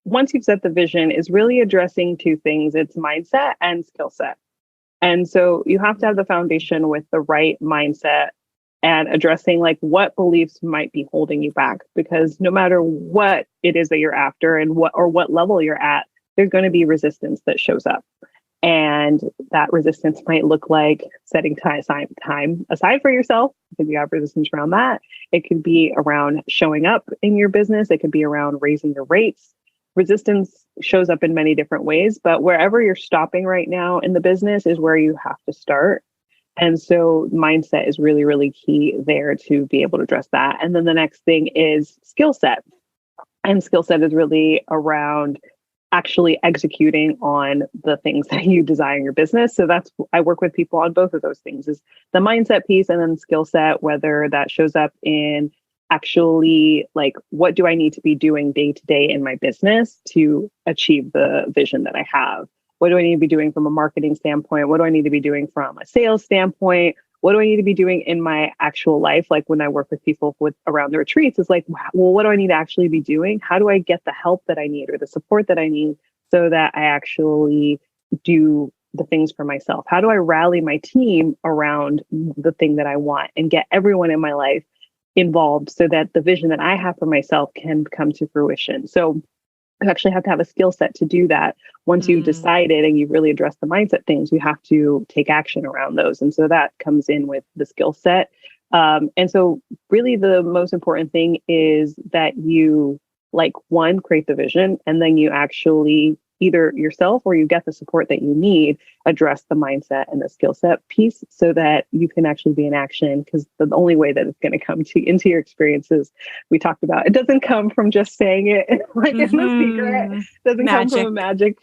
once you've set the vision, is really addressing two things. It's mindset and skill set. And so you have to have the foundation with the right mindset and addressing like what beliefs might be holding you back. Because no matter what it is that you're after and what level you're at, there's going to be resistance that shows up. And that resistance might look like setting time aside for yourself because you have resistance around that. It could be around showing up in your business. It could be around raising your rates. Resistance shows up in many different ways, but wherever you're stopping right now in the business is where you have to start. And so mindset is really, really key there to be able to address that. And then the next thing is skill set. And skill set is really around actually executing on the things that you desire in your business. So I work with people on both of those things is the mindset piece and then skill set, whether that shows up in actually like, what do I need to be doing day to day in my business to achieve the vision that I have? What do I need to be doing from a marketing standpoint? What do I need to be doing from a sales standpoint? What do I need to be doing in my actual life? Like when I work with people around the retreats, it's like, well, what do I need to actually be doing? How do I get the help that I need or the support that I need so that I actually do the things for myself? How do I rally my team around the thing that I want and get everyone in my life involved so that the vision that I have for myself can come to fruition? So you actually have to have a skill set to do that. Once you've decided and you've really addressed the mindset things, you have to take action around those. And so that comes in with the skill set. And so really the most important thing is that you one, create the vision, and then you actually either yourself or you get the support that you need, address the mindset and the skill set piece so that you can actually be in action. Because the only way that it's going to come into your experiences, we talked about, it doesn't come from just saying it like in the secret. It doesn't come from a magic.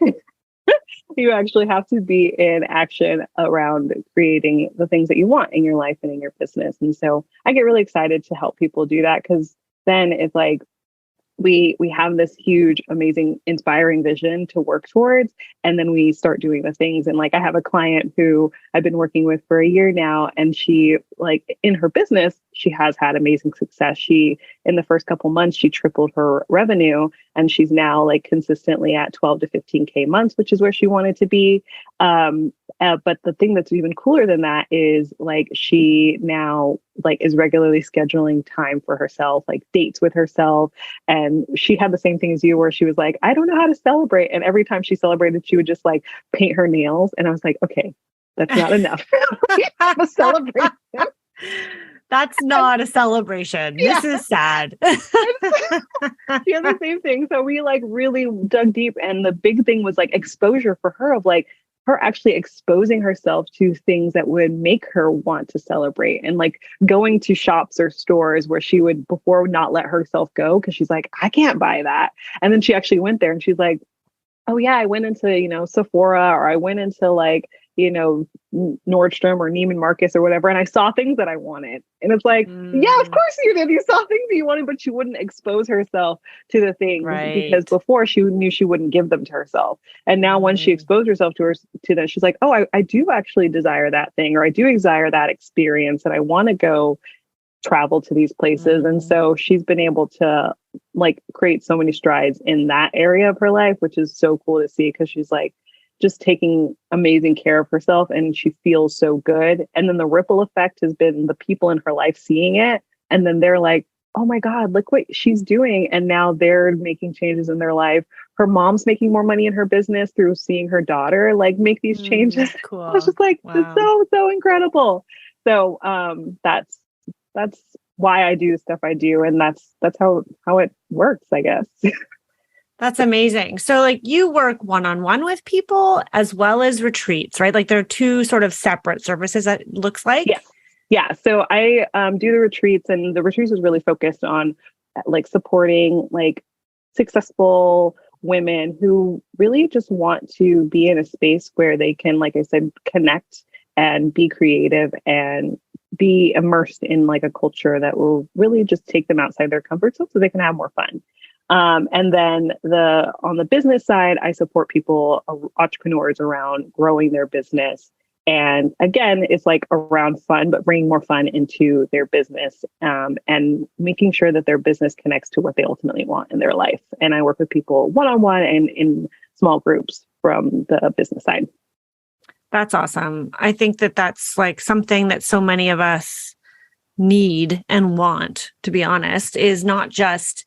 You actually have to be in action around creating the things that you want in your life and in your business. And so I get really excited to help people do that because then it's like, we have this huge, amazing, inspiring vision to work towards. And then we start doing the things. And like, I have a client who I've been working with for a year now, and she in her business, she has had amazing success. In the first couple months, she tripled her revenue, and she's now consistently at 12 to 15K months, which is where she wanted to be. But the thing that's even cooler than that is she now is regularly scheduling time for herself, dates with herself. And she had the same thing as you, where she was like, I don't know how to celebrate. And every time she celebrated, she would just paint her nails. And I was like, okay, that's not enough. We have a celebration. That's not a celebration. Yeah. This is sad. She had the same thing. So we like really dug deep. And the big thing was like exposure for her of like her actually exposing herself to things that would make her want to celebrate and like going to shops or stores where she would before not let herself go because she's like, I can't buy that. And then she actually went there and she's like, oh yeah, I went into, Sephora or I went into like, Nordstrom or Neiman Marcus or whatever. And I saw things that I wanted. And it's like, yeah, of course you did. You saw things that you wanted, but she wouldn't expose herself to the things because before she knew she wouldn't give them to herself. And now once she exposed herself to them, she's like, oh, I do actually desire that thing, or I do desire that experience and I want to go travel to these places. And so she's been able to like create so many strides in that area of her life, which is so cool to see because she's like just taking amazing care of herself and she feels so good. And then the ripple effect has been the people in her life seeing it. And then they're like, oh my God, look what she's doing. And now they're making changes in their life. Her mom's making more money in her business through seeing her daughter like make these changes. Cool. I was just like, it's so incredible. So that's why I do the stuff I do. And that's how it works, I guess. That's amazing. So like you work one-on-one with people as well as retreats, right? Like there are two sort of separate services that it looks like. Yeah. Yeah. So I do the retreats, and the retreats is really focused on like supporting like successful women who really just want to be in a space where they can, like I said, connect and be creative and be immersed in like a culture that will really just take them outside their comfort zone so they can have more fun. And then on the business side, I support people, entrepreneurs around growing their business. And again, it's like around fun, but bringing more fun into their business and making sure that their business connects to what they ultimately want in their life. And I work with people one-on-one and in small groups from the business side. That's awesome. I think that that's like something that so many of us need and want, to be honest, is not just,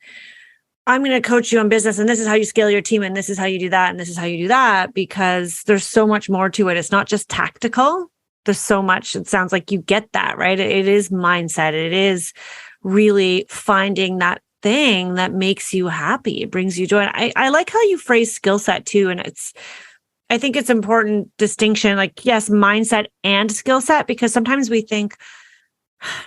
I'm going to coach you on business and this is how you scale your team and this is how you do that and this is how you do that, because there's so much more to it. It's not just tactical. There's so much. It sounds like you get that, right? It is mindset. It is really finding that thing that makes you happy. It brings you joy. And I like how you phrase skill set too. And I think it's important distinction, like, yes, mindset and skill set, because sometimes we think,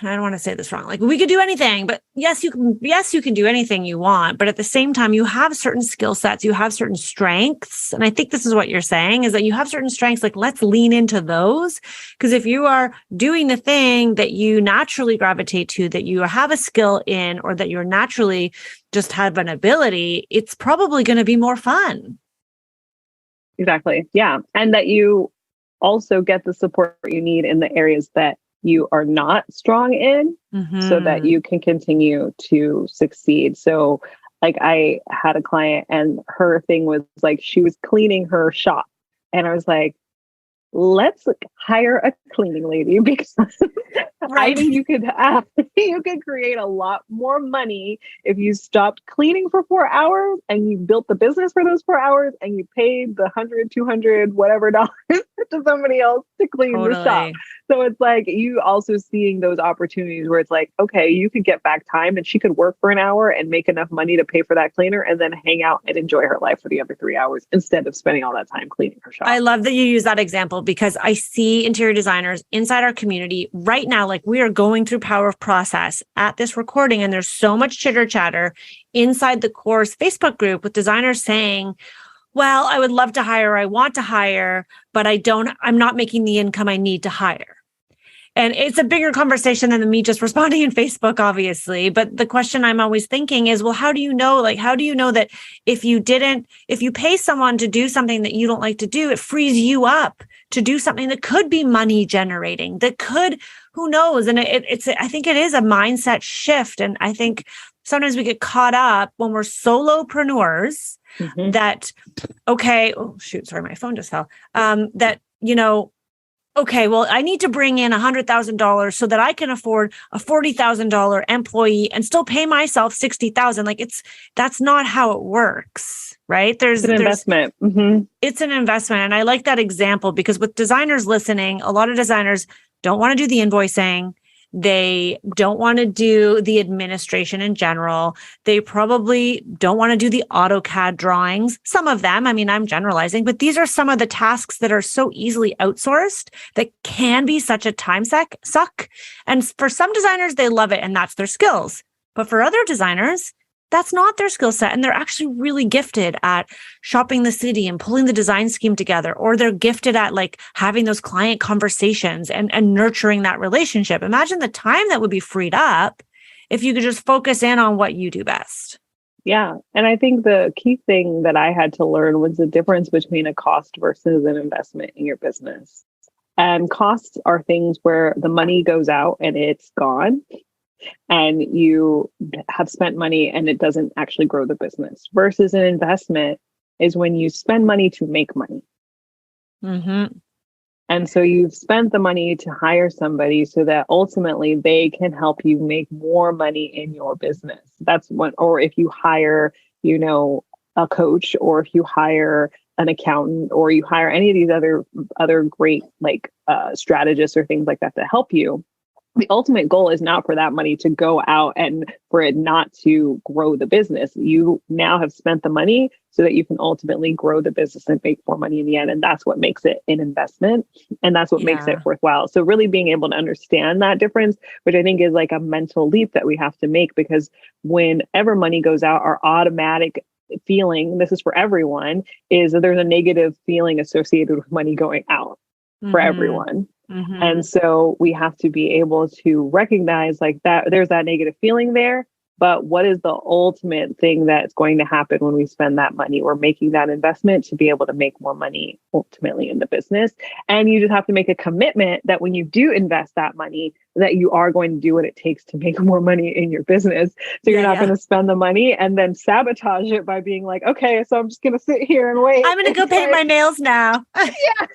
I don't want to say this wrong, like we could do anything, but yes, you can do anything you want. But at the same time, you have certain skill sets, you have certain strengths. And I think this is what you're saying is that you have certain strengths, like let's lean into those. Because if you are doing the thing that you naturally gravitate to, that you have a skill in, or that you're naturally just have an ability, it's probably going to be more fun. Exactly. Yeah. And that you also get the support you need in the areas that you are not strong in so that you can continue to succeed. So like I had a client and her thing was like, she was cleaning her shop. And I was like, let's hire a cleaning lady because I think you could create a lot more money if you stopped cleaning for 4 hours and you built the business for those 4 hours and you paid the $100, $200, whatever dollars to somebody else to clean the shop. So it's like you also seeing those opportunities where it's like, okay, you could get back time and she could work for an hour and make enough money to pay for that cleaner and then hang out and enjoy her life for the other 3 hours instead of spending all that time cleaning her shop. I love that you use that example because I see interior designers inside our community right now, like we are going through Power of Process at this recording, and there's so much chitter chatter inside the course Facebook group with designers saying, well, I would love to hire, I want to hire, but I'm not making the income I need to hire. And it's a bigger conversation than me just responding in Facebook, obviously. But the question I'm always thinking is, well, how do you know that if you pay someone to do something that you don't like to do, it frees you up to do something that could be money generating, who knows? And I think it is a mindset shift. And I think sometimes we get caught up when we're solopreneurs that, okay, oh shoot, sorry, my phone just fell, okay, well, I need to bring in $100,000 so that I can afford a $40,000 employee and still pay myself $60,000. Like that's not how it works, right? It's an investment. It's an investment. And I like that example because with designers listening, a lot of designers don't want to do the invoicing. They don't want to do the administration in general. They probably don't want to do the AutoCAD drawings. Some of them, I mean, I'm generalizing, but these are some of the tasks that are so easily outsourced that can be such a time suck. And for some designers, they love it and that's their skills. But for other designers, that's not their skill set. And they're actually really gifted at shopping the city and pulling the design scheme together, or they're gifted at like having those client conversations and nurturing that relationship. Imagine the time that would be freed up if you could just focus in on what you do best. Yeah. And I think the key thing that I had to learn was the difference between a cost versus an investment in your business. And costs are things where the money goes out and it's gone, and you have spent money and it doesn't actually grow the business, versus an investment is when you spend money to make money. Mm-hmm. And so you've spent the money to hire somebody so that ultimately they can help you make more money in your business. That's what, or if you hire, a coach, or if you hire an accountant, or you hire any of these other great strategists or things like that to help you. The ultimate goal is not for that money to go out and for it not to grow the business. You now have spent the money so that you can ultimately grow the business and make more money in the end. And that's what makes it an investment. And that's what makes it worthwhile. So really being able to understand that difference, which I think is like a mental leap that we have to make, because whenever money goes out, our automatic feeling, this is for everyone, is that there's a negative feeling associated with money going out for everyone. Mm-hmm. And so we have to be able to recognize like that there's that negative feeling there, but what is the ultimate thing that's going to happen when we spend that money? We're making that investment to be able to make more money ultimately in the business. And you just have to make a commitment that when you do invest that money, that you are going to do what it takes to make more money in your business. So you're not going to spend the money and then sabotage it by being like, okay, so I'm just going to sit here and wait. I'm going to go paint my nails now. Yeah.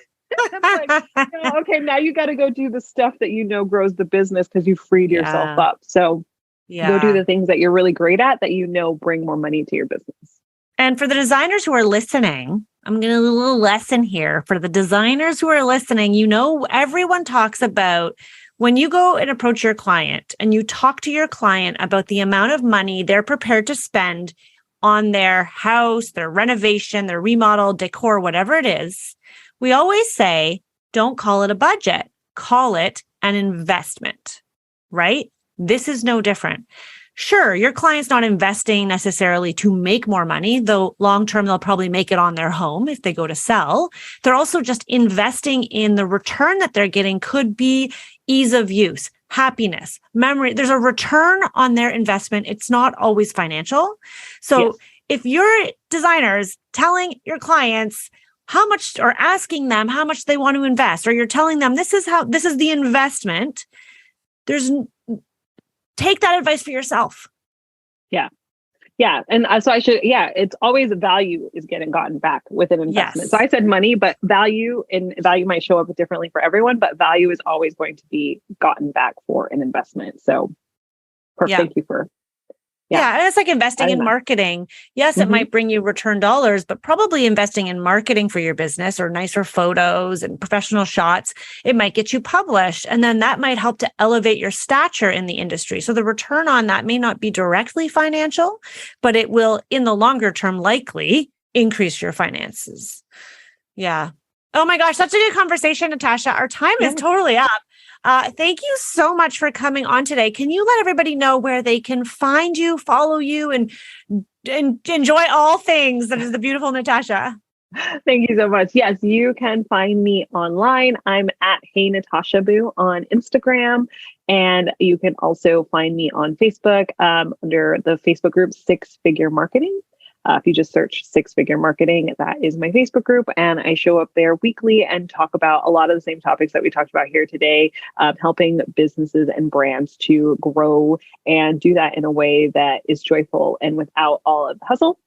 Okay, now you got to go do the stuff that grows the business because you freed yourself up. So go do the things that you're really great at that bring more money to your business. And for the designers who are listening, I'm going to do a little lesson here. For the designers who are listening, everyone talks about when you go and approach your client and you talk to your client about the amount of money they're prepared to spend on their house, their renovation, their remodel, decor, whatever it is. We always say, don't call it a budget, call it an investment, right? This is no different. Sure, your client's not investing necessarily to make more money, though long-term, they'll probably make it on their home if they go to sell. They're also just investing in the return that they're getting could be ease of use, happiness, memory. There's a return on their investment. It's not always financial. So if you're designers telling your clients how much, or asking them how much they want to invest, or you're telling them this is the investment, take that advice for yourself. Yeah. And so it's always value is getting gotten back with an investment. Yes. So I said money, but value might show up differently for everyone, but value is always going to be gotten back for an investment. So thank you for and it's like investing in marketing. Yes, it might bring you return dollars, but probably investing in marketing for your business or nicer photos and professional shots, it might get you published. And then that might help to elevate your stature in the industry. So the return on that may not be directly financial, but it will, in the longer term, likely increase your finances. Yeah. Oh my gosh, such a good conversation, Natasha. Our time is totally up. Thank you so much for coming on today. Can you let everybody know where they can find you, follow you, and enjoy all things that is the beautiful Natasha? Thank you so much. Yes, you can find me online. I'm at Hey Natasha Boo on Instagram. And you can also find me on Facebook under the Facebook group 6 Figure Marketing. If you just search 6 Figure Marketing, that is my Facebook group. And I show up there weekly and talk about a lot of the same topics that we talked about here today, helping businesses and brands to grow and do that in a way that is joyful and without all of the hustle.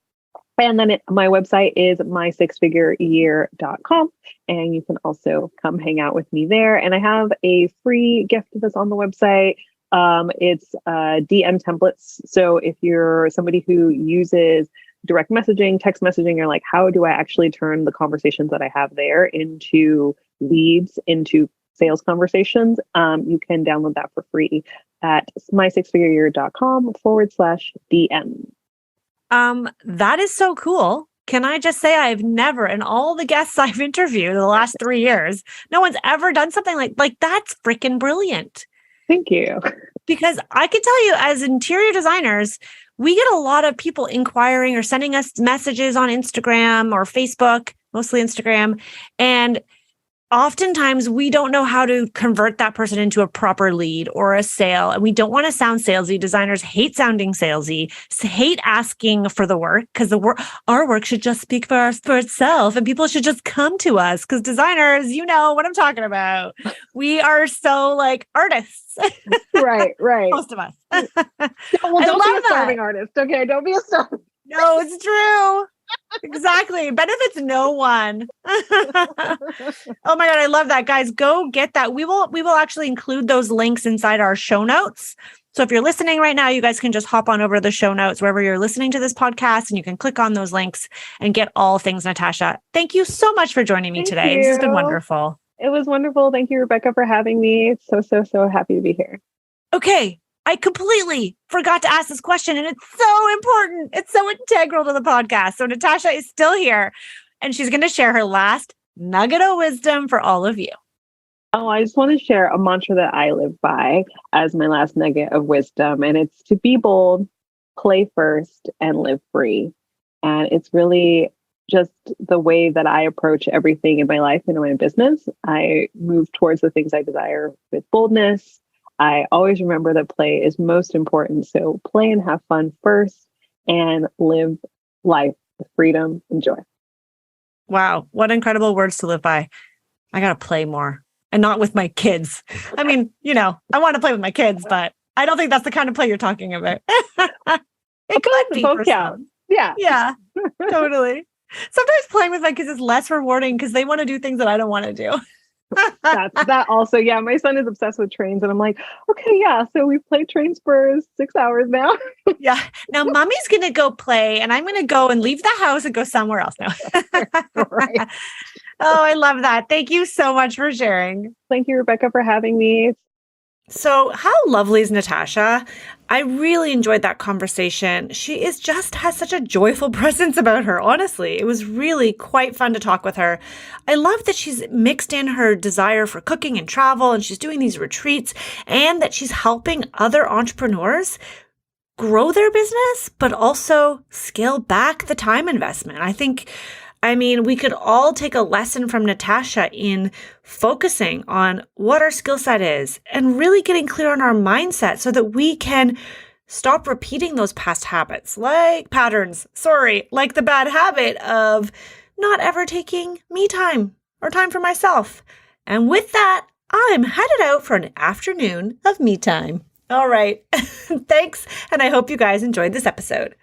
And then my website is my6figureyear.com. And you can also come hang out with me there. And I have a free gift that's on the website. It's DM templates. So if you're somebody who uses direct messaging, text messaging, you're like, how do I actually turn the conversations that I have there into leads, into sales conversations, you can download that for free at mysixfigureyear.com/DM. That is so cool. Can I just say I've never, in all the guests I've interviewed in the last 3 years, no one's ever done something like that's freaking brilliant. Thank you. Because I can tell you, as interior designers, we get a lot of people inquiring or sending us messages on Instagram or Facebook, mostly Instagram. And oftentimes we don't know how to convert that person into a proper lead or a sale. And we don't want to sound salesy. Designers hate sounding salesy, hate asking for the work because our work should just speak for itself and people should just come to us because designers, you know what I'm talking about. We are so like artists. Right. Most of us. Well, don't be a starving artist. Okay. Don't be a starving. No, it's true. Exactly. Benefits no one. Oh my God. I love that. Guys, go get that. We will actually include those links inside our show notes. So if you're listening right now, you guys can just hop on over to the show notes wherever you're listening to this podcast and you can click on those links and get all things Natasha. Thank you so much for joining me today. This has been wonderful. It was wonderful. Thank you, Rebecca, for having me. So happy to be here. Okay. I completely forgot to ask this question, and it's so important. It's so integral to the podcast. So Natasha is still here, and she's going to share her last nugget of wisdom for all of you. Oh, I just want to share a mantra that I live by as my last nugget of wisdom, and it's to be bold, play first, and live free. And it's really just the way that I approach everything in my life and in my business. I move towards the things I desire with boldness. I always remember that play is most important. So play and have fun first and live life with freedom and joy. Wow. What incredible words to live by. I got to play more and not with my kids. I mean, I want to play with my kids, but I don't think that's the kind of play you're talking about. It could be. Both count. Yeah. Yeah, totally. Sometimes playing with my kids is less rewarding because they want to do things that I don't want to do. That also, yeah. My son is obsessed with trains, and I'm like, okay, yeah. So we've played trains for 6 hours now. Yeah. Now, mommy's gonna go play, and I'm gonna go and leave the house and go somewhere else now. Right. Oh, I love that. Thank you so much for sharing. Thank you, Rebecca, for having me. So how lovely is Natasha? I really enjoyed that conversation. She has such a joyful presence about her. Honestly, it was really quite fun to talk with her. I love that she's mixed in her desire for cooking and travel, and she's doing these retreats, and that she's helping other entrepreneurs grow their business, but also scale back the time investment. I mean, we could all take a lesson from Natasha in focusing on what our skill set is and really getting clear on our mindset so that we can stop repeating those past habits, like the bad habit of not ever taking me time or time for myself. And with that, I'm headed out for an afternoon of me time. All right. Thanks. And I hope you guys enjoyed this episode.